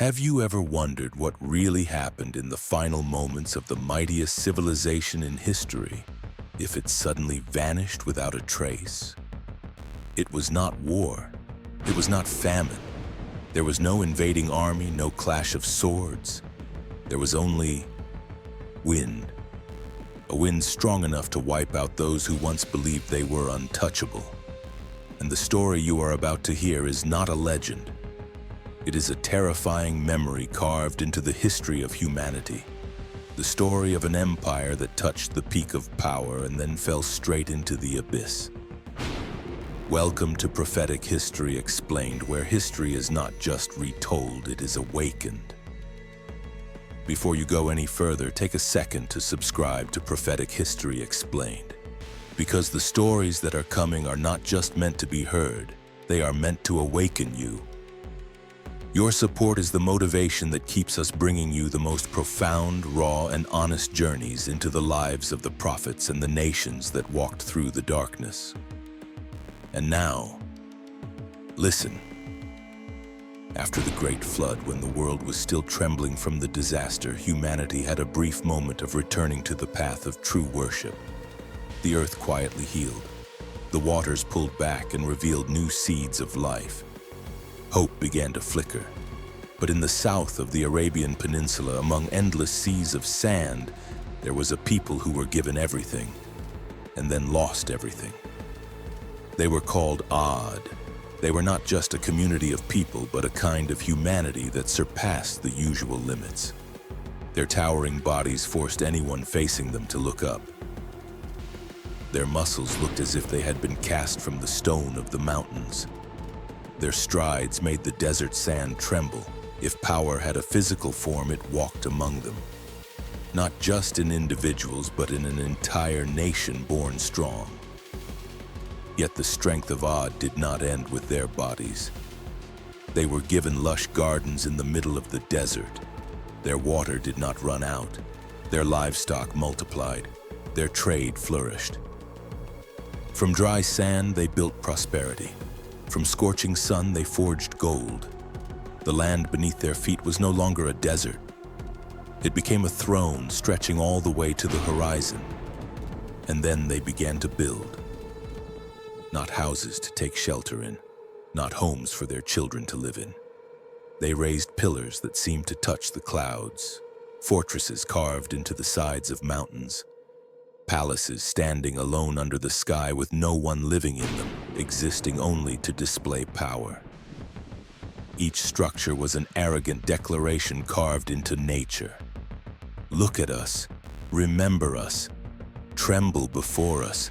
Have you ever wondered what really happened in the final moments of the mightiest civilization in history, if it suddenly vanished without a trace? It was not war. It was not famine. There was no invading army, no clash of swords. There was only wind. A wind strong enough to wipe out those who once believed they were untouchable. And the story you are about to hear is not a legend. It is a terrifying memory carved into the history of humanity. The story of an empire that touched the peak of power and then fell straight into the abyss. Welcome to Prophetic History Explained, where history is not just retold, it is awakened. Before you go any further, take a second to subscribe to Prophetic History Explained. Because the stories that are coming are not just meant to be heard, they are meant to awaken you. Your support is the motivation that keeps us bringing you the most profound, raw, and honest journeys into the lives of the prophets and the nations that walked through the darkness. And now, listen. After the Great Flood, when the world was still trembling from the disaster, humanity had a brief moment of returning to the path of true worship. The earth quietly healed. The waters pulled back and revealed new seeds of life. Hope began to flicker. But in the south of the Arabian Peninsula, among endless seas of sand, there was a people who were given everything, and then lost everything. They were called Ad. They were not just a community of people, but a kind of humanity that surpassed the usual limits. Their towering bodies forced anyone facing them to look up. Their muscles looked as if they had been cast from the stone of the mountains. Their strides made the desert sand tremble. If power had a physical form, it walked among them. Not just in individuals, but in an entire nation born strong. Yet the strength of Ad did not end with their bodies. They were given lush gardens in the middle of the desert. Their water did not run out. Their livestock multiplied. Their trade flourished. From dry sand, they built prosperity. From scorching sun, they forged gold. The land beneath their feet was no longer a desert. It became a throne stretching all the way to the horizon. And then they began to build. Not houses to take shelter in, not homes for their children to live in. They raised pillars that seemed to touch the clouds, fortresses carved into the sides of mountains, palaces standing alone under the sky with no one living in them, existing only to display power. Each structure was an arrogant declaration carved into nature. Look at us, remember us, tremble before us.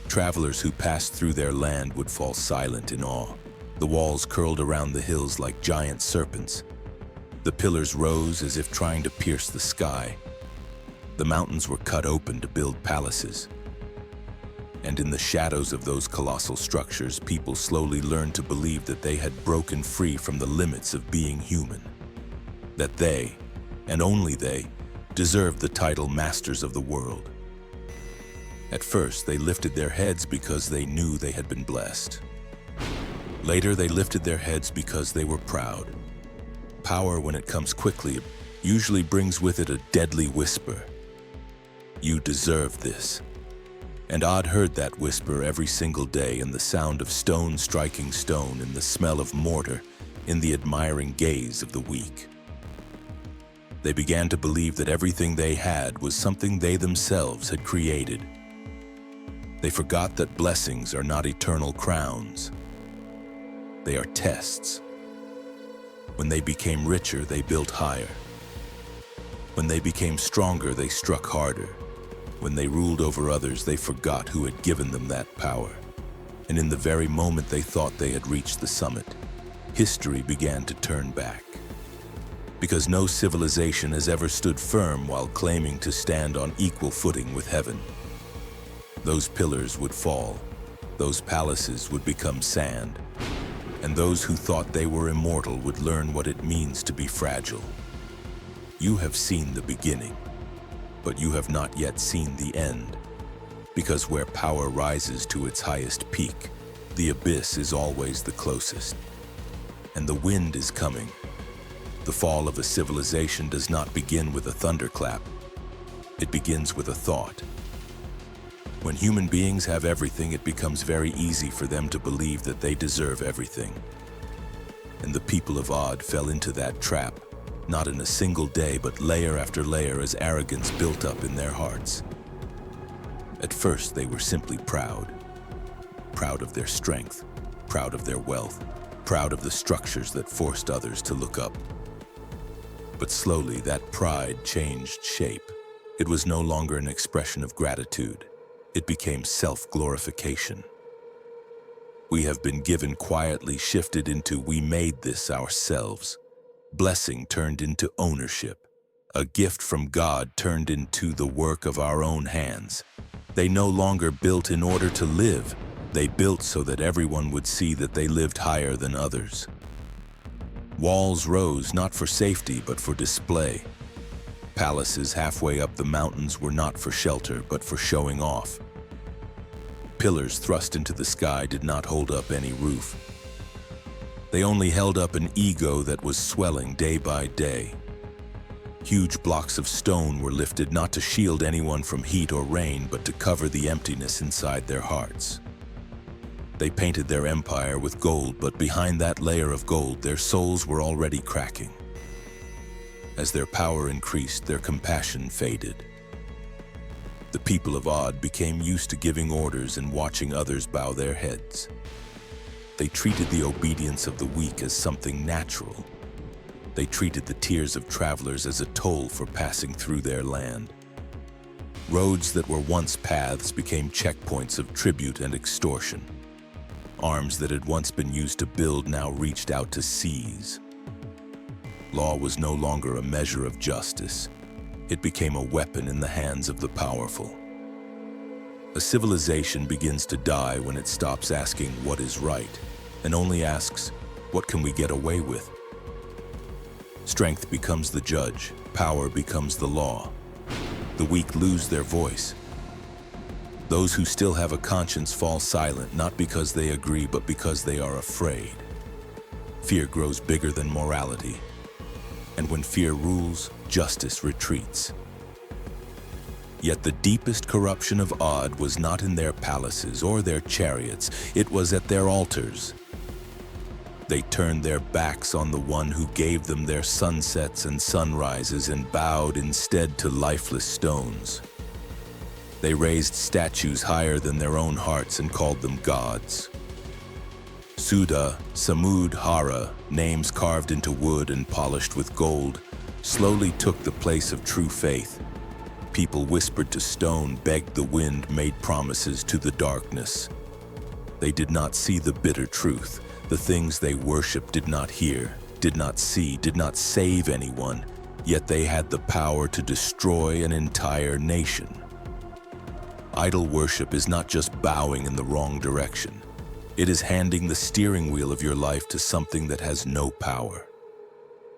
Travelers who passed through their land would fall silent in awe. The walls curled around the hills like giant serpents. The pillars rose as if trying to pierce the sky. The mountains were cut open to build palaces. And in the shadows of those colossal structures, people slowly learned to believe that they had broken free from the limits of being human. That they, and only they, deserved the title Masters of the World. At first, they lifted their heads because they knew they had been blessed. Later, they lifted their heads because they were proud. Power, when it comes quickly, usually brings with it a deadly whisper. You deserve this. And Ad heard that whisper every single day in the sound of stone striking stone, in the smell of mortar, in the admiring gaze of the weak. They began to believe that everything they had was something they themselves had created. They forgot that blessings are not eternal crowns. They are tests. When they became richer, they built higher. When they became stronger, they struck harder. When they ruled over others, they forgot who had given them that power. And in the very moment they thought they had reached the summit, history began to turn back. Because no civilization has ever stood firm while claiming to stand on equal footing with heaven. Those pillars would fall, those palaces would become sand, and those who thought they were immortal would learn what it means to be fragile. You have seen the beginning, but you have not yet seen the end, because where power rises to its highest peak, the abyss is always the closest. And the wind is coming, The fall of a civilization does not begin with a thunderclap. It begins with a thought. When human beings have everything, it becomes very easy for them to believe that they deserve everything. And the people of Ad fell into that trap, not in a single day, but layer after layer as arrogance built up in their hearts. At first, they were simply proud. Proud of their strength, proud of their wealth, proud of the structures that forced others to look up. But slowly, that pride changed shape. It was no longer an expression of gratitude. It became self-glorification. We have been given quietly shifted into we made this ourselves. Blessing turned into ownership. A gift from God turned into the work of our own hands. They no longer built in order to live. They built so that everyone would see that they lived higher than others. Walls rose not for safety but for display. Palaces halfway up the mountains were not for shelter but for showing off. Pillars thrust into the sky did not hold up any roof. They only held up an ego that was swelling day by day. Huge blocks of stone were lifted not to shield anyone from heat or rain but to cover the emptiness inside their hearts. They painted their empire with gold, but behind that layer of gold, their souls were already cracking. As their power increased, their compassion faded. The people of Ad became used to giving orders and watching others bow their heads. They treated the obedience of the weak as something natural. They treated the tears of travelers as a toll for passing through their land. Roads that were once paths became checkpoints of tribute and extortion. Arms that had once been used to build now reached out to seize. Law was no longer a measure of justice. It became a weapon in the hands of the powerful. A civilization begins to die when it stops asking what is right and only asks, what can we get away with? Strength becomes the judge, power becomes the law. The weak lose their voice. Those who still have a conscience fall silent, not because they agree, but because they are afraid. Fear grows bigger than morality. And when fear rules, justice retreats. Yet the deepest corruption of Ad was not in their palaces or their chariots, it was at their altars. They turned their backs on the one who gave them their sunsets and sunrises and bowed instead to lifeless stones. They raised statues higher than their own hearts and called them gods. Suda, Samud, Hara, names carved into wood and polished with gold, slowly took the place of true faith. People whispered to stone, begged the wind, made promises to the darkness. They did not see the bitter truth. The things they worshipped did not hear, did not see, did not save anyone, yet they had the power to destroy an entire nation. Idol worship is not just bowing in the wrong direction. It is handing the steering wheel of your life to something that has no power.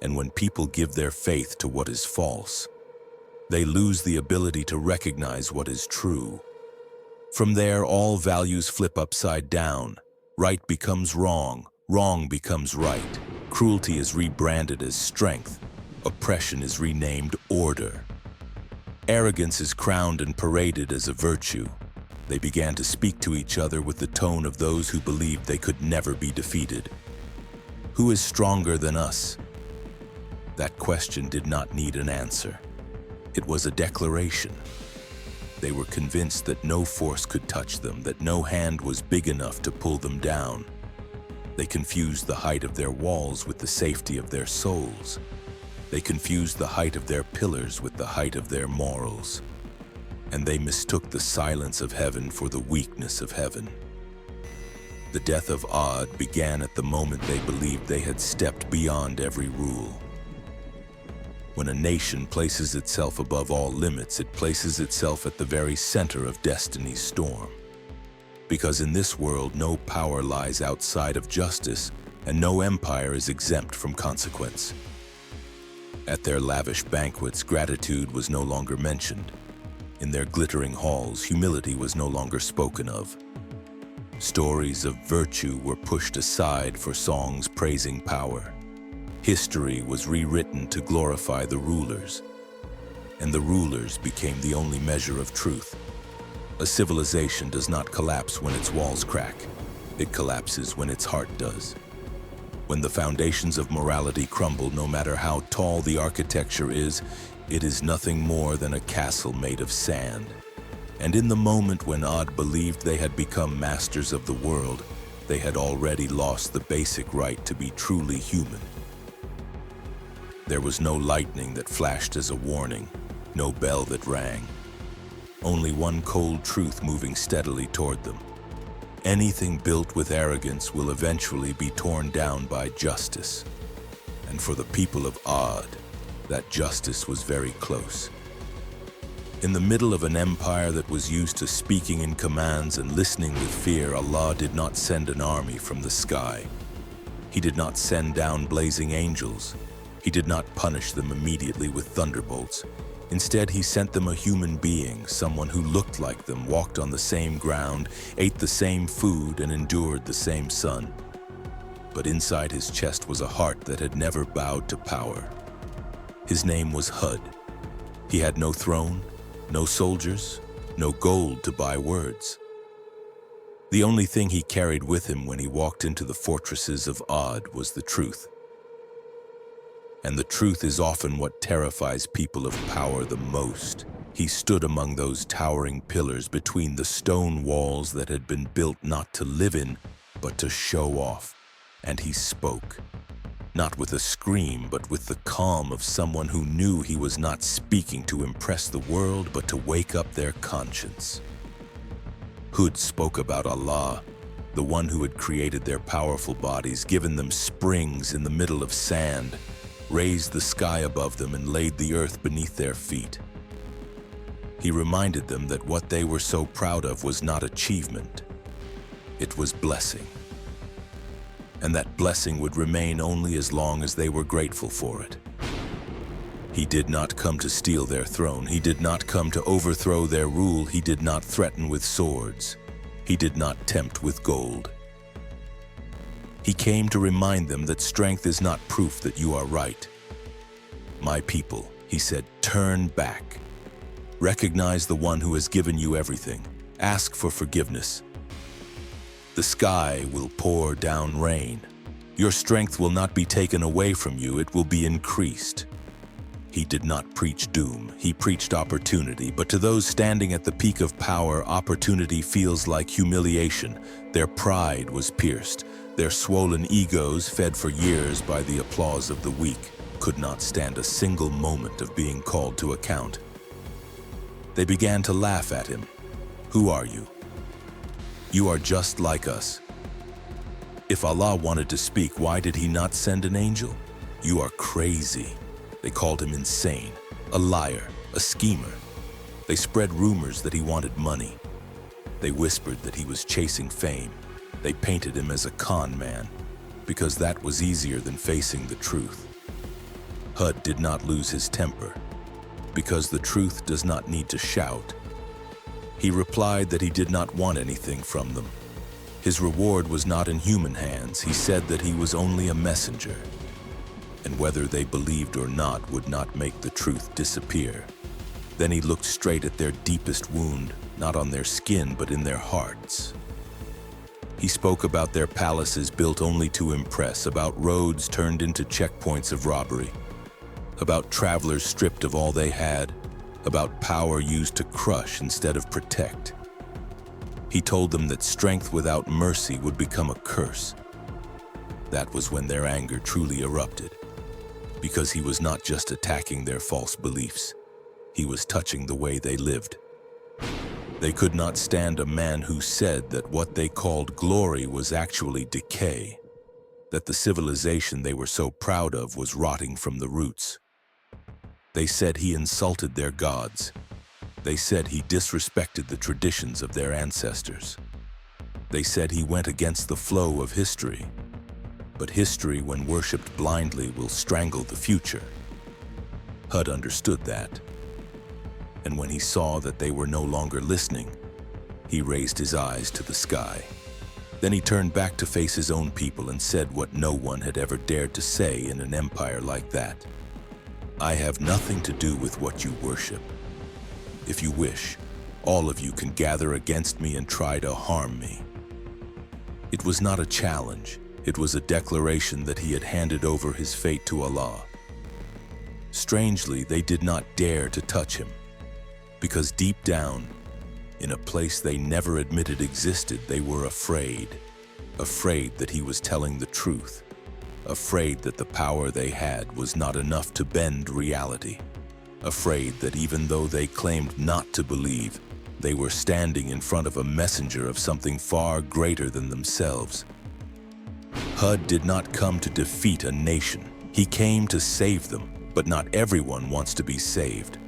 And when people give their faith to what is false, they lose the ability to recognize what is true. From there, all values flip upside down. Right becomes wrong, wrong becomes right. Cruelty is rebranded as strength. Oppression is renamed order. Arrogance is crowned and paraded as a virtue. They began to speak to each other with the tone of those who believed they could never be defeated. Who is stronger than us? That question did not need an answer. It was a declaration. They were convinced that no force could touch them, that no hand was big enough to pull them down. They confused the height of their walls with the safety of their souls. They confused the height of their pillars with the height of their morals. And they mistook the silence of heaven for the weakness of heaven. The death of Ad began at the moment they believed they had stepped beyond every rule. When a nation places itself above all limits, it places itself at the very center of destiny's storm. Because in this world, no power lies outside of justice, and no empire is exempt from consequence. At their lavish banquets, gratitude was no longer mentioned. In their glittering halls, humility was no longer spoken of. Stories of virtue were pushed aside for songs praising power. History was rewritten to glorify the rulers, and the rulers became the only measure of truth. A civilization does not collapse when its walls crack. It collapses when its heart does. When the foundations of morality crumble, no matter how tall the architecture is, it is nothing more than a castle made of sand. And in the moment when Ad believed they had become masters of the world, they had already lost the basic right to be truly human. There was no lightning that flashed as a warning, no bell that rang. Only one cold truth moving steadily toward them. Anything built with arrogance will eventually be torn down by justice. And for the people of Ad, that justice was very close. In the middle of an empire that was used to speaking in commands and listening with fear, Allah did not send an army from the sky. He did not send down blazing angels. He did not punish them immediately with thunderbolts. Instead, he sent them a human being, someone who looked like them, walked on the same ground, ate the same food, and endured the same sun. But inside his chest was a heart that had never bowed to power. His name was Hud. He had no throne, no soldiers, no gold to buy words. The only thing he carried with him when he walked into the fortresses of Ad was the truth. And the truth is often what terrifies people of power the most. He stood among those towering pillars between the stone walls that had been built not to live in, but to show off. And he spoke, not with a scream, but with the calm of someone who knew he was not speaking to impress the world, but to wake up their conscience. Hud spoke about Allah, the one who had created their powerful bodies, given them springs in the middle of sand, raised the sky above them and laid the earth beneath their feet. He reminded them that what they were so proud of was not achievement, it was blessing. And that blessing would remain only as long as they were grateful for it. He did not come to steal their throne. He did not come to overthrow their rule. He did not threaten with swords. He did not tempt with gold. He came to remind them that strength is not proof that you are right. My people, he said, turn back. Recognize the one who has given you everything. Ask for forgiveness. The sky will pour down rain. Your strength will not be taken away from you, it will be increased. He did not preach doom, he preached opportunity, but to those standing at the peak of power, opportunity feels like humiliation. Their pride was pierced. Their swollen egos, fed for years by the applause of the weak, could not stand a single moment of being called to account. They began to laugh at him. Who are you? You are just like us. If Allah wanted to speak, why did he not send an angel? You are crazy. They called him insane, a liar, a schemer. They spread rumors that he wanted money. They whispered that he was chasing fame. They painted him as a con man, because that was easier than facing the truth. Hud did not lose his temper, because the truth does not need to shout. He replied that he did not want anything from them. His reward was not in human hands. He said that he was only a messenger, and whether they believed or not would not make the truth disappear. Then he looked straight at their deepest wound, not on their skin, but in their hearts. He spoke about their palaces built only to impress, about roads turned into checkpoints of robbery, about travelers stripped of all they had, about power used to crush instead of protect. He told them that strength without mercy would become a curse. That was when their anger truly erupted, because he was not just attacking their false beliefs, he was touching the way they lived. They could not stand a man who said that what they called glory was actually decay, that the civilization they were so proud of was rotting from the roots. They said he insulted their gods. They said he disrespected the traditions of their ancestors. They said he went against the flow of history. But history, when worshipped blindly, will strangle the future. Hud understood that. And when he saw that they were no longer listening, he raised his eyes to the sky. Then he turned back to face his own people and said what no one had ever dared to say in an empire like that. I have nothing to do with what you worship. If you wish, all of you can gather against me and try to harm me. It was not a challenge. It was a declaration that he had handed over his fate to Allah. Strangely, they did not dare to touch him, because deep down, in a place they never admitted existed, they were afraid. Afraid that he was telling the truth. Afraid that the power they had was not enough to bend reality. Afraid that even though they claimed not to believe, they were standing in front of a messenger of something far greater than themselves. Hud did not come to defeat a nation. He came to save them, but not everyone wants to be saved.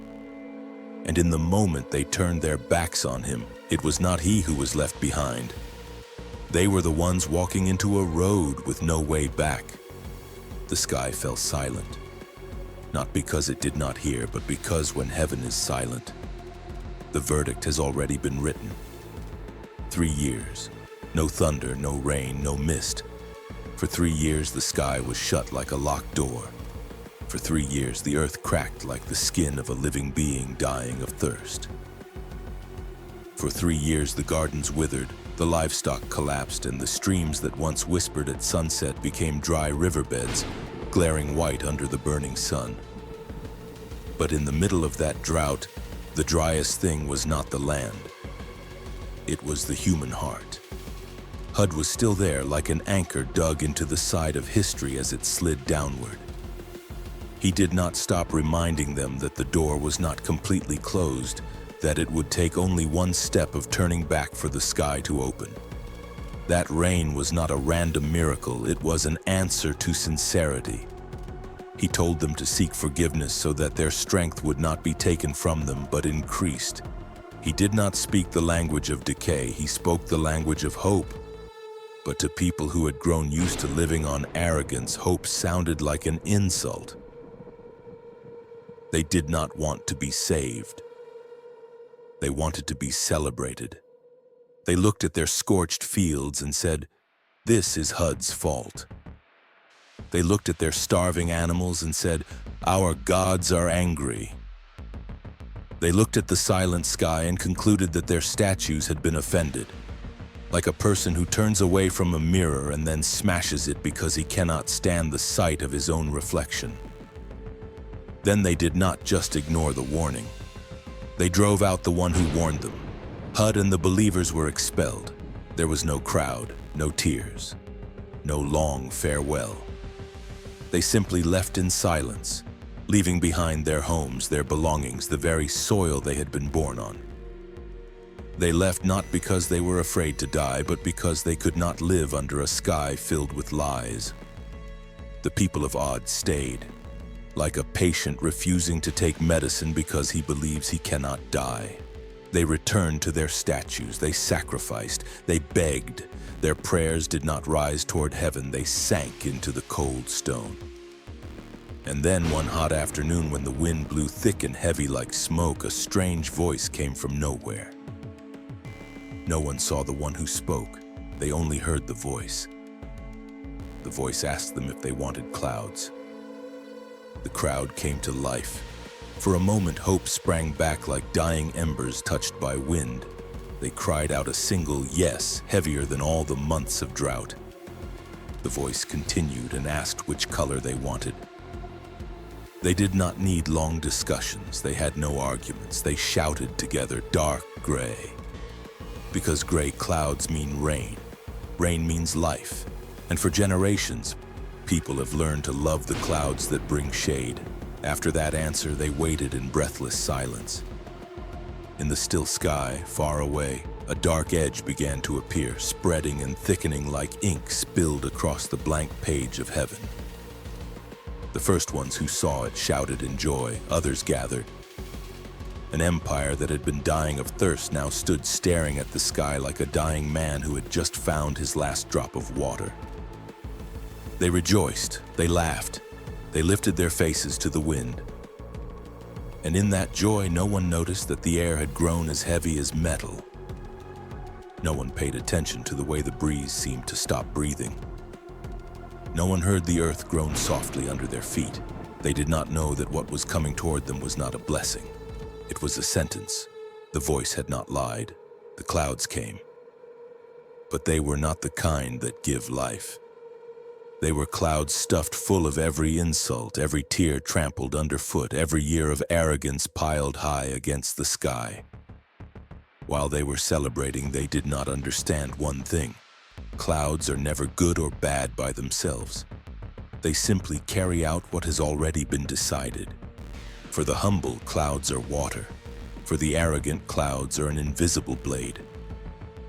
And in the moment they turned their backs on him, it was not he who was left behind. They were the ones walking into a road with no way back. The sky fell silent, not because it did not hear, but because when heaven is silent, the verdict has already been written. 3 years, no thunder, no rain, no mist. For 3 years the sky was shut like a locked door. For 3 years the earth cracked like the skin of a living being dying of thirst. For 3 years the gardens withered, the livestock collapsed, and the streams that once whispered at sunset became dry riverbeds, glaring white under the burning sun. But in the middle of that drought, the driest thing was not the land. It was the human heart. Hud was still there like an anchor dug into the side of history as it slid downward. He did not stop reminding them that the door was not completely closed, that it would take only one step of turning back for the sky to open. That rain was not a random miracle, it was an answer to sincerity. He told them to seek forgiveness so that their strength would not be taken from them but increased. He did not speak the language of decay, he spoke the language of hope. But to people who had grown used to living on arrogance, hope sounded like an insult. They did not want to be saved. They wanted to be celebrated. They looked at their scorched fields and said, "This is Hud's fault." They looked at their starving animals and said, "Our gods are angry." They looked at the silent sky and concluded that their statues had been offended, like a person who turns away from a mirror and then smashes it because he cannot stand the sight of his own reflection. Then they did not just ignore the warning. They drove out the one who warned them. Hud and the believers were expelled. There was no crowd, no tears, no long farewell. They simply left in silence, leaving behind their homes, their belongings, the very soil they had been born on. They left not because they were afraid to die, but because they could not live under a sky filled with lies. The people of Ad stayed, like a patient refusing to take medicine because he believes he cannot die. They returned to their statues, they sacrificed, they begged. Their prayers did not rise toward heaven, they sank into the cold stone. And then one hot afternoon, when the wind blew thick and heavy like smoke, a strange voice came from nowhere. No one saw the one who spoke, they only heard the voice. The voice asked them if they wanted clouds. The crowd came to life. For a moment, hope sprang back like dying embers touched by wind. They cried out a single yes, heavier than all the months of drought. The voice continued and asked which color they wanted. They did not need long discussions. They had no arguments. They shouted together, "Dark gray." Because gray clouds mean rain. Rain means life. And for generations, people have learned to love the clouds that bring shade. After that answer, they waited in breathless silence. In the still sky, far away, a dark edge began to appear, spreading and thickening like ink spilled across the blank page of heaven. The first ones who saw it shouted in joy, others gathered. An empire that had been dying of thirst now stood staring at the sky like a dying man who had just found his last drop of water. They rejoiced, they laughed, they lifted their faces to the wind. And in that joy, no one noticed that the air had grown as heavy as metal. No one paid attention to the way the breeze seemed to stop breathing. No one heard the earth groan softly under their feet. They did not know that what was coming toward them was not a blessing. It was a sentence. The voice had not lied. The clouds came. But they were not the kind that give life. They were clouds stuffed full of every insult, every tear trampled underfoot, every year of arrogance piled high against the sky. While they were celebrating, they did not understand one thing. Clouds are never good or bad by themselves. They simply carry out what has already been decided. For the humble, clouds are water. For the arrogant, clouds are an invisible blade.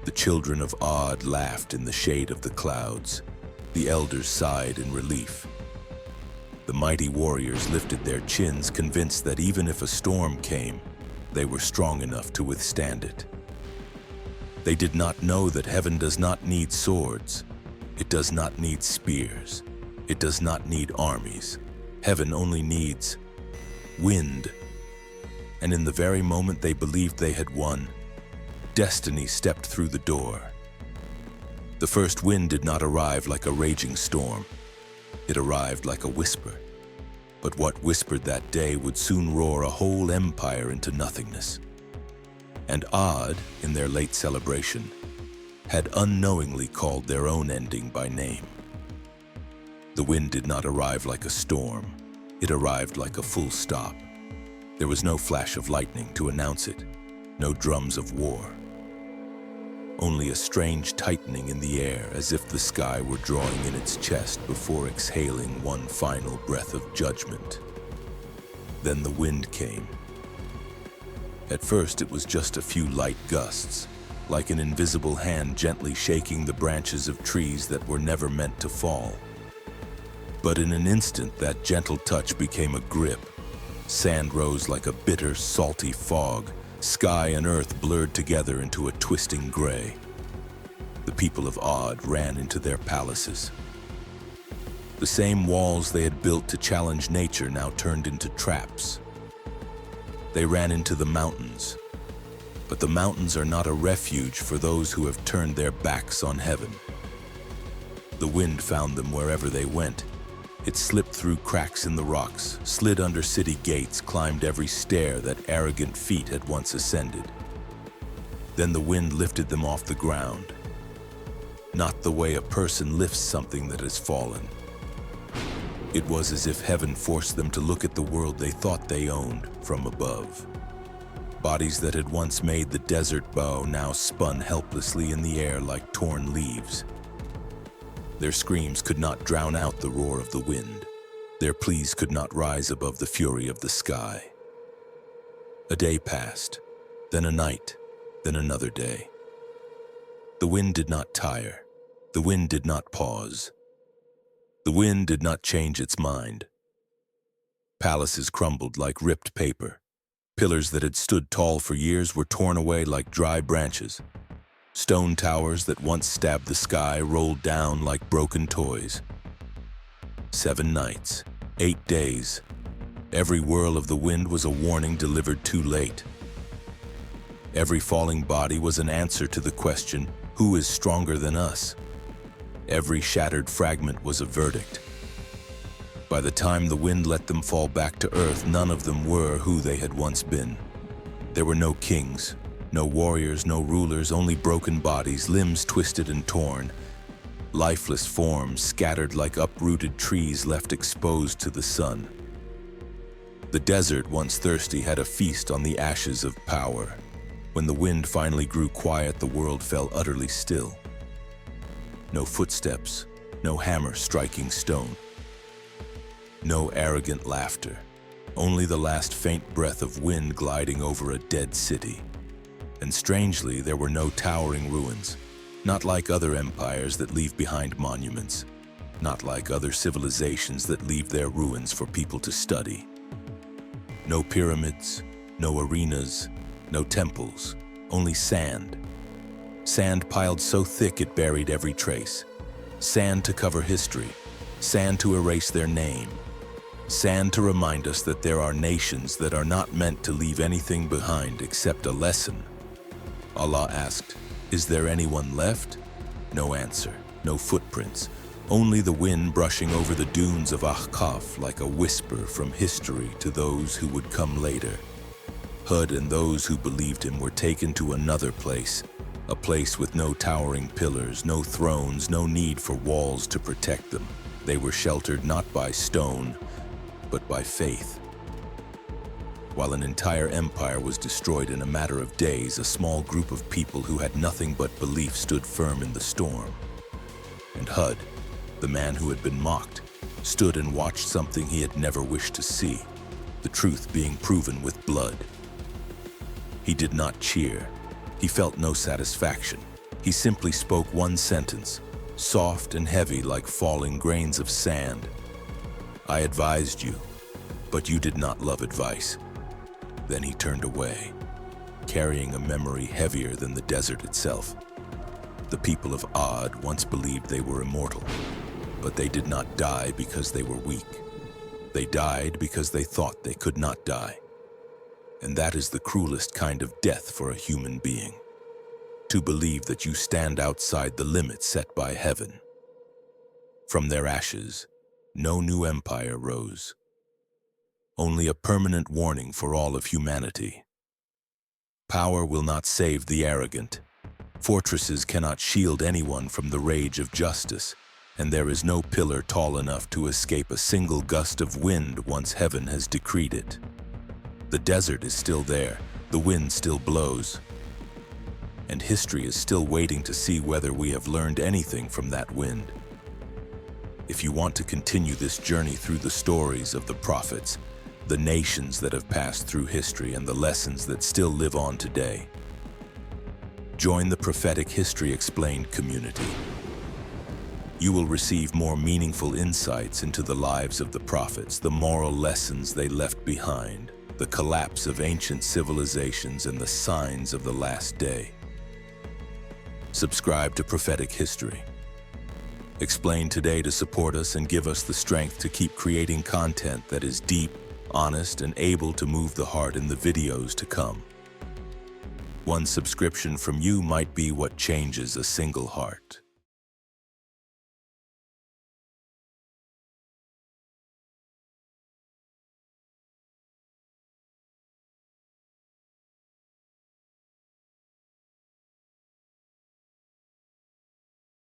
The children of Od laughed in the shade of the clouds. The elders sighed in relief. The mighty warriors lifted their chins, convinced that even if a storm came, they were strong enough to withstand it. They did not know that heaven does not need swords. It does not need spears. It does not need armies. Heaven only needs wind. And in the very moment they believed they had won, destiny stepped through the door. The first wind did not arrive like a raging storm. It arrived like a whisper. But what whispered that day would soon roar a whole empire into nothingness. And Od, in their late celebration, had unknowingly called their own ending by name. The wind did not arrive like a storm. It arrived like a full stop. There was no flash of lightning to announce it, no drums of war. Only a strange tightening in the air, as if the sky were drawing in its chest before exhaling one final breath of judgment. Then the wind came. At first it was just a few light gusts, like an invisible hand gently shaking the branches of trees that were never meant to fall. But in an instant that gentle touch became a grip. Sand rose like a bitter, salty fog. Sky and earth blurred together into a twisting gray. The people of Od ran into their palaces. The same walls they had built to challenge nature now turned into traps. They ran into the mountains. But the mountains are not a refuge for those who have turned their backs on heaven. The wind found them wherever they went. It slipped through cracks in the rocks, slid under city gates, climbed every stair that arrogant feet had once ascended. Then the wind lifted them off the ground. Not the way a person lifts something that has fallen. It was as if heaven forced them to look at the world they thought they owned from above. Bodies that had once made the desert bow now spun helplessly in the air like torn leaves. Their screams could not drown out the roar of the wind. Their pleas could not rise above the fury of the sky. A day passed, then a night, then another day. The wind did not tire. The wind did not pause. The wind did not change its mind. Palaces crumbled like ripped paper. Pillars that had stood tall for years were torn away like dry branches. Stone towers that once stabbed the sky rolled down like broken toys. 7 nights, 8 days. Every whirl of the wind was a warning delivered too late. Every falling body was an answer to the question, who is stronger than us? Every shattered fragment was a verdict. By the time the wind let them fall back to earth, none of them were who they had once been. There were no kings. No warriors, no rulers, only broken bodies, limbs twisted and torn. Lifeless forms scattered like uprooted trees left exposed to the sun. The desert, once thirsty, had a feast on the ashes of power. When the wind finally grew quiet, the world fell utterly still. No footsteps, no hammer striking stone. No arrogant laughter, only the last faint breath of wind gliding over a dead city. And strangely, there were no towering ruins, not like other empires that leave behind monuments, not like other civilizations that leave their ruins for people to study. No pyramids, no arenas, no temples, only sand. Sand piled so thick it buried every trace. Sand to cover history, sand to erase their name, sand to remind us that there are nations that are not meant to leave anything behind except a lesson. Allah asked, Is there anyone left? No answer, no footprints, only the wind brushing over the dunes of Ahqaf like a whisper from history to those who would come later. Hud and those who believed him were taken to another place, a place with no towering pillars, no thrones, no need for walls to protect them. They were sheltered not by stone, but by faith. While an entire empire was destroyed in a matter of days, a small group of people who had nothing but belief stood firm in the storm. And Hud, the man who had been mocked, stood and watched something he had never wished to see, the truth being proven with blood. He did not cheer. He felt no satisfaction. He simply spoke one sentence, soft and heavy like falling grains of sand. I advised you, but you did not love advice. Then he turned away, carrying a memory heavier than the desert itself. The people of Ad once believed they were immortal, but they did not die because they were weak. They died because they thought they could not die. And that is the cruelest kind of death for a human being, to believe that you stand outside the limits set by heaven. From their ashes, no new empire rose, only a permanent warning for all of humanity. Power will not save the arrogant. Fortresses cannot shield anyone from the rage of justice, and there is no pillar tall enough to escape a single gust of wind once heaven has decreed it. The desert is still there, the wind still blows, and history is still waiting to see whether we have learned anything from that wind. If you want to continue this journey through the stories of the prophets, the nations that have passed through history and the lessons that still live on today, join the Prophetic History Explained community. You will receive more meaningful insights into the lives of the prophets, the moral lessons they left behind, the collapse of ancient civilizations, and the signs of the last day. Subscribe to Prophetic History Explained today to support us and give us the strength to keep creating content that is deep, honest, and able to move the heart in the videos to come. One subscription from you might be what changes a single heart.